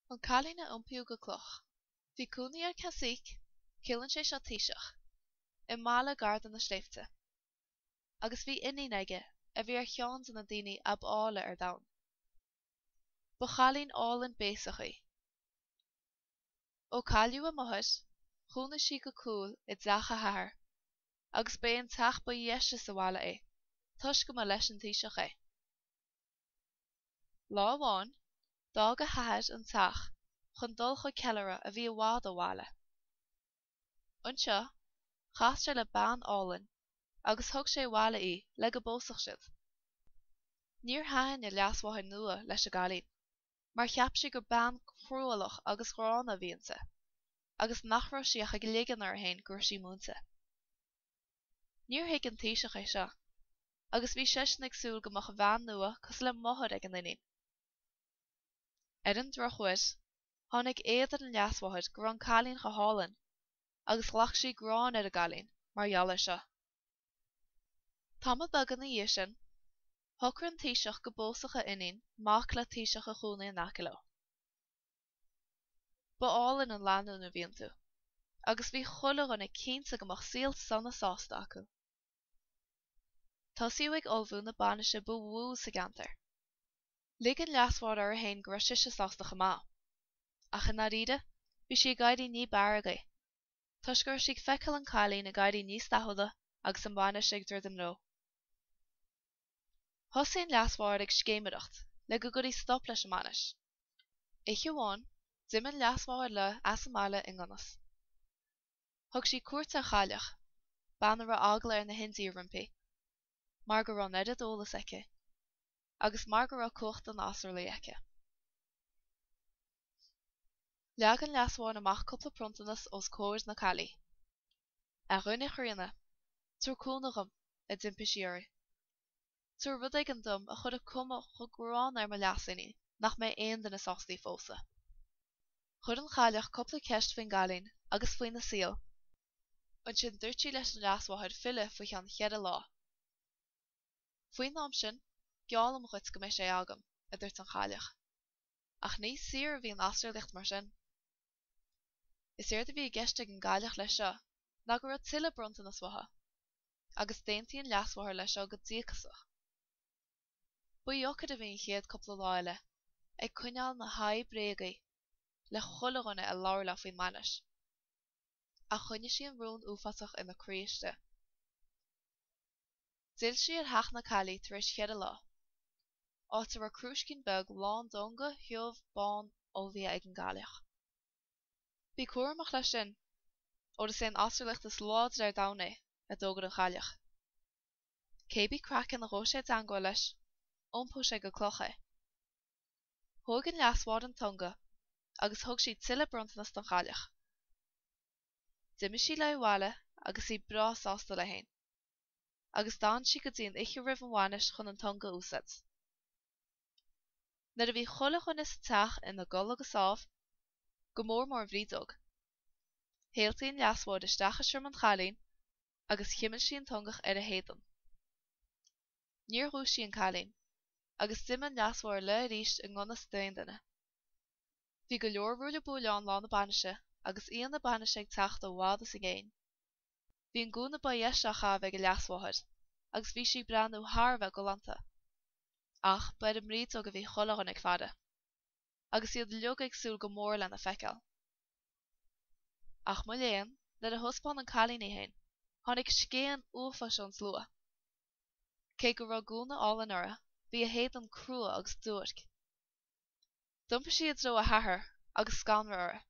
An chalíne iompaí go cloch. Bhí cúnaí ar casaíc, cialann sé seo taoiseach, I mála garda na sléifte. Agus bhí iní aige, a bhí ar cheann na daoine ab ála ar domhan. Ba chalín álann béasachaí. Ó cáiliú a mothaid, chúna sí go cúil I dteach a thathar, agus béon teach ba dhéiste sa bhaile é, tuis go mo leis an taoiseach é. Lá amháin, dá go hathaid an teach chun dul chu ceallaire a bhí i bhád ó bhaile. Anseo, chas sé le bean álann, agus thug sé bhaile í le go bósach siad. Níor hain I leasmhaithe nua leis a galín, mar cheap sí gur bean chrúalach agus chrána bhíonsa, agus nach raibh sí ach ag léigean ar hain gur sí múnta. Níor thuig an taoiseach é seo, agus bhí sisin ag súil go mbeadh bhean nua cos le mothad ag an inine. Ar an drochuid, tháinig éiad an leasmhaithe gur an chalín go hálann, agus ghlach sí grán ar a galín, mar gheall seo. Tá mo beagán na dhiaidh sin, thucar an taoiseach go bósacha ininn mac le taoiseach a chúna in aice leo. Ba álann an leanúna na bhíonn tú, agus bhí chuileáin ag cinnte go mbeadh síl sanna sásta acu. Tosaíodh ag olbhú na bainise ba mhú sa gantar. Lig an leasmhaid ar a hain go raibh siise sásta chomá. Ach in aíde, bhí sí gaidaí ní bearagaí. Tuis gur sí feiceáil an chalín a gaidaí níos dathúda agus an bainise ag dúirt an ró. Thosaíonn leasmhaid ag scéimireacht le go gcuirí stop leis an banis. Iche bháin, d'iminn leasmhaid le as amála in gconas. Thug sí cuairt ar chailleach, bean a raibh agla ar na hindí roimpí, mar go raibh nead eolas aici, agus mar go raibh cocht an asúla aici. Leag an leasmhain amach cúpla prontanas os cóir na calaí. A rinne chríoine, túr cúnacham a dimpi siúir. Túr rud ag an dom a chud a cuma chu gurán ar mo leasaní nach mé aon den na sástaí fósa. Chud an chailleach cúpla ceist faoin galín agus faoin na síl, an sin dúirtí leis an leasmhaid fille faoi an chead lá. Faoin am sin, geall am chuit go mé sé agam, a dúirt an chailleach. Ach níos siar bhí an asúlacht mar sin. Is éard a bhí gceiste an gáileach leis seo, ná gur raibh tuile bronta na swatha, agus daontaíonn leasmhaithe leis seo go díocasach. Ba dheochad a bhíon chéad cúpla lá eile, ag coineáil na haidh bréagaí, le chuileáine a labharla faoin manis. A chuine sí an rún uafasach ina chríoste. D'fhill sí ar theach na calaí tar éis chead lá. Áit a raibh crúiscín beag lán donga thiomh bán olbhí ag an gáileach. Bhí cuaireamach leis sin, ó is éon asúlacht is láid ar domhna a dógad an chailleach. Cé bhí crackan na róiséid angó leis, iompó sé go clocha. Thóg an leasmhaid an tonga, agus thug sí tuile brontanas don chailleach. D'imigh sí le bhaile agus í brá sásta le hain, agus dáin sí go dtíon iche roimh an bhanis chun an tonga úsait. Nuair a bhí chuileáin is teach ina gul agus ábh, go mór bhrídóg. Héaltaíonn leasmhaid isteach siom an chalín, agus chiimiid sí an tongach ar a héadan. Níor thús sí an chalín, agus d'iminn leasmhaid le ríist in gconas daon duine. Bhí go leor rúla búleán lá na bainise, agus íon na bainise ag teacht ó bhád is a ggéin. Bhí an gúna ba dhéisteach a bheith go leasmhaid, agus bhí sí breanú tharbheith go lanta. Ach, beid an mrídóg a bhí chuileáin ag fada, agus iad leog ag súil go mór lena feiceáil. Ach mo léon, le a thuspáin an chalín é hain, tháinig scéan uafas an slua. Cé go raibh gúna ála nura, bhí a héadan crua agus dúirc. Dumpa siad ró a thathar agus scanmhara.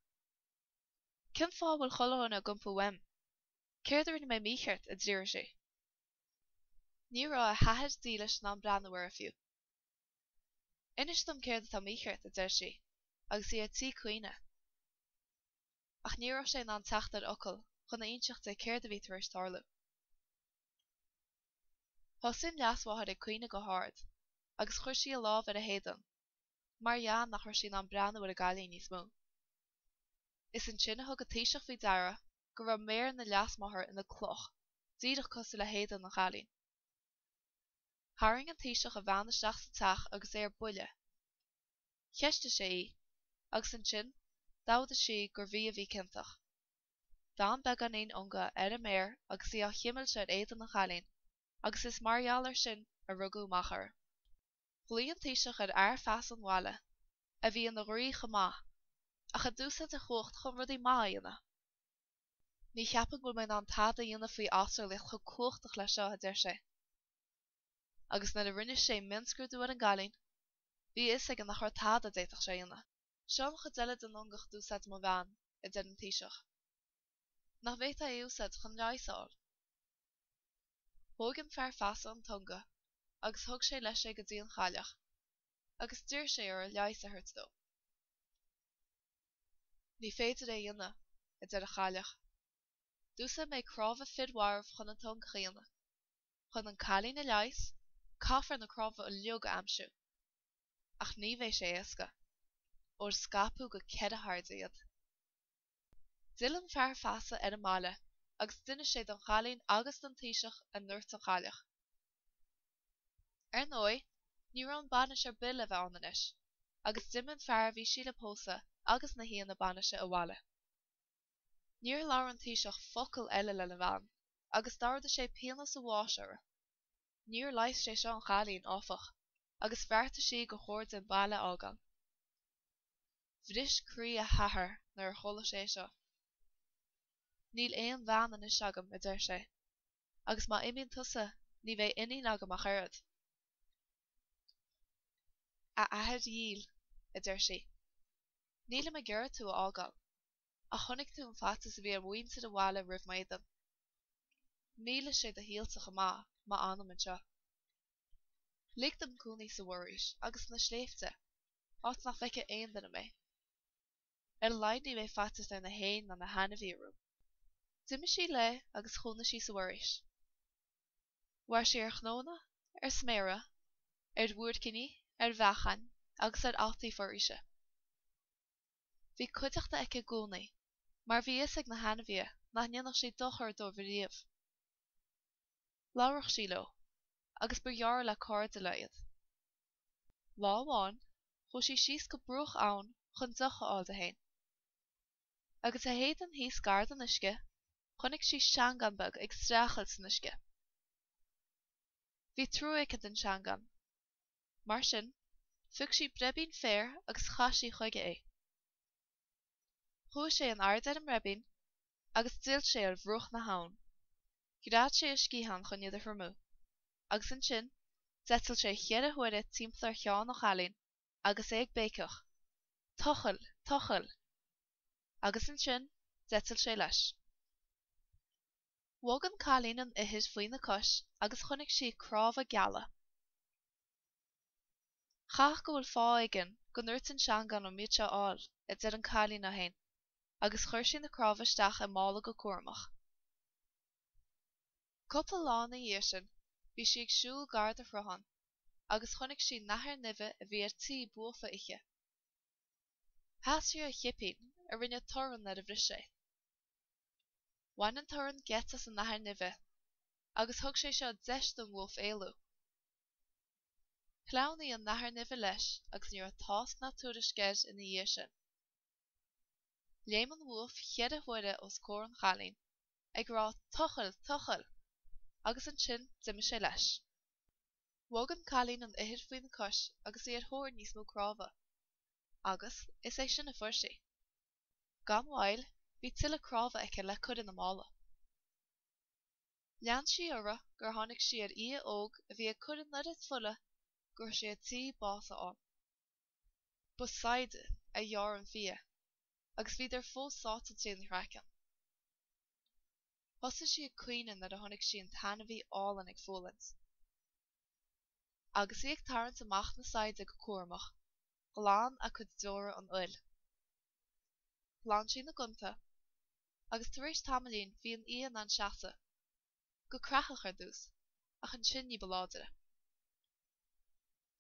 Cén fáth bhfuil chuileáin a gcompa weim? Céir dúirt mé mícheart a dtíir sé. Ní rá a hathaid dílis ná breanúir a fiú. Inis dom céir atá mícheart a deir sé, agus í a tí cuoine. Ach ní raibh sé ná an teachtar ocail chun na inseachta céir a bhí tar éis tarlú. Thosaíonn leasmhaid ag cuoine go háirt, agus chuir sí a lámh ar a héadan, mar dhean nach chuir sí ná breanúir a galín níos mó. Is an sin a thug a taoiseach faoi dara go raibh méar na leasmhaithe ina cloch, díreach cosú le héadan na chalín. Thairng an taoiseach a bhean isteach sa teach agus é ar buile. Cheiste sé í, agus an sin, dáda sí gur bhí a bhí cintach. Dá beag an éon unga ar a méir agus í á chiimiil sé éidir na chalín, agus is margheallar sin a rugú machar. Bhí an taoiseach ar air feas an bhaile, a bhí an na ruí chomá, ach a dúsa a chócht chun rudí má dhéana. Ní cheapan go mbeidh an tada dhéana faoi asar le chu cóchtach le seo a deir sé. Agus na rinne sé minscrúdú ar an galín, bhí is ag an nach chuir tada déitach sé dhéana. Sean chu deile den ungach dúsad mo bhean i d an taoiseach. Nach bhéit a úsad chun leisáil. Thóg an fear feasa an tunga, agus thug sé leis sé go dtí an chailleach, agus dúir sé ar a leis a thuirt dó. Ní féidir é dhéana, i d a chailleach. Dúsa mé crábha fidhharmh chun an tunga chéana. Chun an chalín a leis, caithfar na crábha a leog amsú. Ach ní bheidh sé éasca, ór scapú go cead a thard iad. Dil an fear feasa ar a mála, agus duine sé don chalín agus don taoiseach a nuirt an chailleach. Ar nói, ní raibh an banis ar bil a bheith ananis, agus dimin fear bhí sí le pósa agus na híon na banise a bhaile. Níor leabhar an taoiseach focail eile le na bhean, agus darda sé peannas a bháis ara. Níor leis sé seo an chalín áfach, agus bhearta sí go chóir den baile ágang. Bhris crí a thathar nar chola sé seo. Níl éon bhean in is agam a deir sé, agus má imíonn tusa ní bheith inín agam a chairid. A ahead díl, a deir sí. Níl am a gghearr tú a ágáil, a chonig tú an fatas a bhí ar muointe de bháile rih maidan. Míle sé de hialtach má anam an seo. Lig dom cúnaí sa bhuiris agus na sléifte, áit nach feice aon duna mé. Ar leid ní bheith fatas ar na hain na hana bhírum. Duime sí le agus chuna sí sa bhuiris. War sé ar chnóna, ar sméra, ar bhuaircinní, ar bheachan, agus ar altaí forise. Bhí cuideachta ag gúnaí, mar bhí is ag na hana bhí nach nionach sé dochar dó bhríomh. Láirech sí lo, agus behear le cár de leiad. Láháin, chu sí síos go brúch ann chun ducha áil de hain. Agus a héad an híos gard an isce, chunig sí seanganbeg ag strachel san isce. Bhí trúig den seangan. Mar sin, fug sí brebín fér agus chaisí chuige é. Thú sé an ard ar an rebín, agus dílt sé ar bhruch na hán. Grád sé a scíhan chun iad a thurmú. Agus an sin, zetil sé chéad a thuaire timplar cheán ó chalín, agus é ag béicech. Tochel, tochel. Agus an sin, zetil sé leis. Bhog an chalín an ihid faoin na cois, agus chunig sí crábha geala. Chach go bhfuil fá aigen go nuirt an seangan ó míid seo áil, i d an chalín a hain, agus chuir sí na crábha isteach i mála go cuairmach. Cúpla lá na dhiair sin, bhí sí ag siúil gard a throhan, agus chunig sí nathair nimhe a bhí ar tí buafa iche. Thasir a chiipín a rinne toran na a bhris sé. Bhain an toran getas an nathair nimhe, agus thug sé seo deis don bhuaf éalú. Chlánaí an nathair nimhe leis agus níor a tásc na tuairisceid ina dhiair sin. Léim an bhuaf chead a thuaire os cór an chalín, ag rá tochel, tochel, agus an sin duime sé leis. Bhog an chalín an ihid faoin na cois agus iad thóir níos mó crábha. Agus is é sin a fuirsí. Gan mhail, bhí tuile crábha aice le cud in na mála. Lean sí ora gur tháinig siad óg a bhí ag cud in nuad fulla gur sé tí bása an. Busáide a dhear an fia, agus bhí ar fós sáta tí an hreacan. Thosa sí ag cuioine na a tháinig sí an tanmhí álan ag fólans. Agus ag tarrant amach na saide go cuairmach, gláán a chud dóra an uil. Gláán sí na gunta, agus tar éis tamalaín bhí an íon an seasa, go crachach ar dús, ach an sin ní beláidere.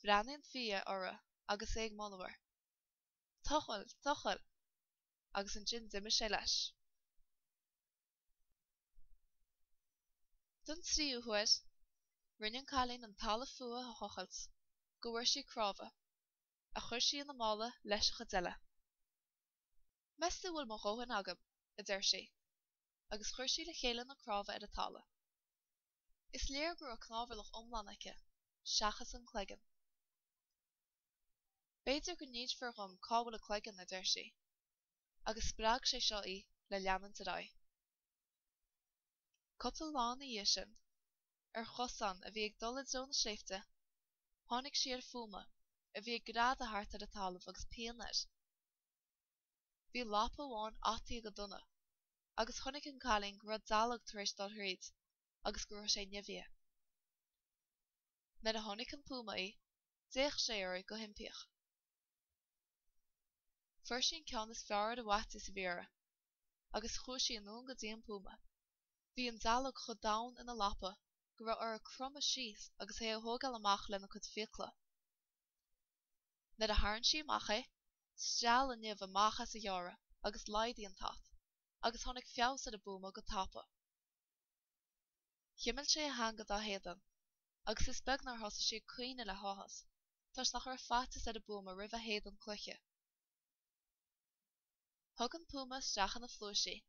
Bhreanaí an fia ora agus ag molúir. Tochel, tochel, agus an sin duime sé leis. Don tríú thuair, rinne an chalín an talla fua a chochailt, go bhfuair sí crábha, a chuir sí an na mála leis a chadeile. Mesta bhfuil mo róhan agam, a deir sé, agus chuir sí le chéile na crábha ar a talla. Is léir gur a cnábharlach omlan aice, seachas an cleigean. Beidir go níd fearm cábhfuil a cleigean a deir sé, agus spreag sé seo í le leanan a dóigh. Cupta lán a dhé sin, ar chosan a bhí ag dul i dtreo na sléifte, tháinig siar fuma, a bhí ag grád a thart ar a talamh agus peannair. Bhí lapa amháin átaí go duna, agus chunig an cailín go raibh dealach tar éis dul thréid, agus go raibh sé nimhie. Nid a tháinig an puma í, déach sé ar go himpeach. Fuair sin ceann is fearr a bhaite sa bhéara, agus chuaigh sí an nón go dtí an puma. Bhí an dealach chud domhan ina lapa, go raibh ar a crumma síos agus é a thógáil amach lena chud fiacla. Nid a tharn sí amach é, steal a nimh amach as a dheara, agus laidí an tat, agus tháinig feabhas a buma go tapa. Chiimill sé a hanga dá héadan, agus is beag nar thosa sé cuoine le háthas, tás nach ar fatas a buma ribh a héadan cluiche. Thug an puma steach na flúisí,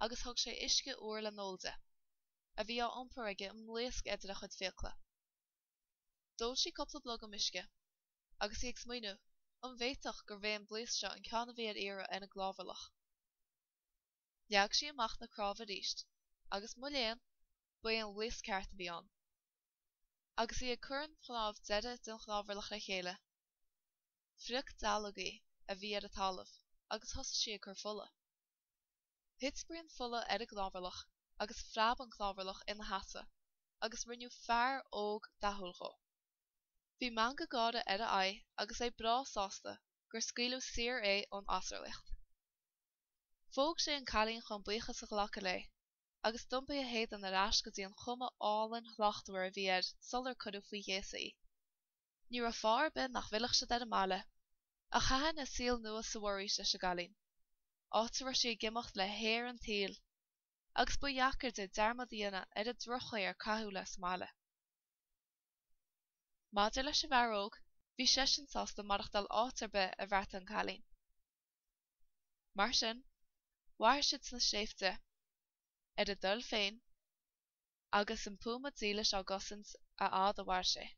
agus thug sé isce uair le nóilde, a bhí á iompar aige an mléasc idir a chud fiacla. Dul sí cupla blog am isce, agus ag smaoinú, an bhéiteach gur bheith an bléas seo an ceanna bhéad éire ina glábharlach. Leag sí amach na crábha ríist, agus mo léan, ba an bléas ceart a bhí an. Agus í a churann chlámh deide den glábharlach le chéile. Phric dealagaí a bhí ar a talamh, agus thosa sí a chur fulla. Hitsbrion fulla ar a glábharlach, agus freab an glábharlach ina hasa, agus rinneú fearr óg dathúlgó. Bhí man go gáda ar a aghaidh agus é brá sásta gur scaoileadh saor é ón asarlicht. Phóg sé an cailín chun buchas a ghlacha lé, agus dumpa a héadan ar ais go dtí an chuma álainn thláchtúir a bhí ar sular cuidiú faoi ghéasa í. Ní ra fearr bin nach bhuileadh siad ar a mála, a chathain na síl nua sa bhairí leis a galín. Átar sé gimimecht le héir an taol, agus ba dheacair de dearmad dhéana ar a drochaí ar cathú le mála. Maidir leis a bhar óg, bhí sesin sásta marach dal átar be a bhreath an cailín. Mar sin, mhair siad sna séifte, ar a dul féin, agus an puma dílis á gosint a ád a bhair sé.